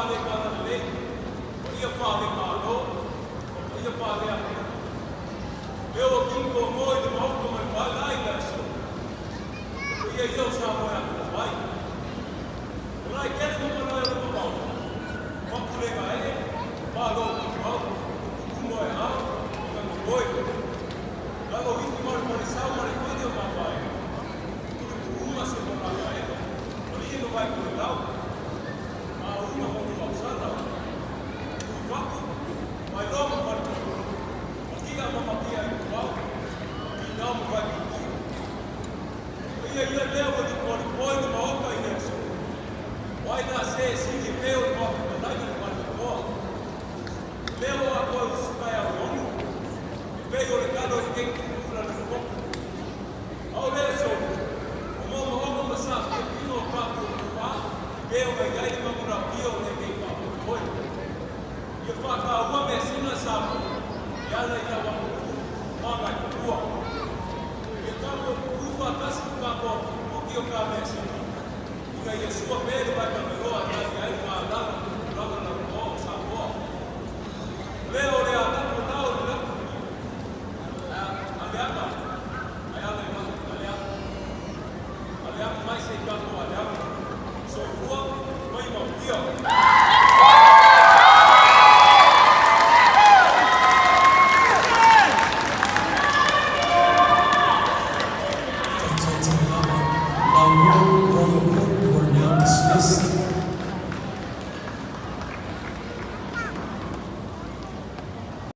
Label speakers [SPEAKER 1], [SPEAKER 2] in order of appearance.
[SPEAKER 1] whāle kāna le, o ia whāle kālo, o ia whāle ake. Leo o kinko ngoi le mauko mai wālai la so. O ia iau sa moe ake wai. O rai kere mo kana e lupa mau. Makurenga e, wālo ki mau, kumo e hao, ka ngoi. Lago hiti mare mare sau mare whare o mawai. Uma se mora e, o ia no vai kore lau. Ma uma hono mau sara. Waku, mai lomo whare kore. O kia mama kia i kuau, ki nao mo vai ki. O ia leo o ni kore poi ni maoka i neso. Wai nā se sini peo i mawaka ka nai ni mani koa. Leo a koe usikai au onu. I pei o le kano i kengi kura ni koku. Au lea so, o mō mahongo masa kia pino o kāpu o kupa, peo mai gai ni mamura pio ne kei whapu o koe. Ia whaka ua me sina sapo, i ana i awa kuku, māngai kukua. Ia kāpu o kufa kasi ku kāpu o ki o kā me sina. Ika ia sua pēru vai ka meroa kai ai ngā langa na o sapoa. Leo le a nako nao ni nako ni. Aleaka, ai ale nako, aleaka. Aleaka mai se kako aleaka. Soifua, mai mau pia.
[SPEAKER 2] Thank you.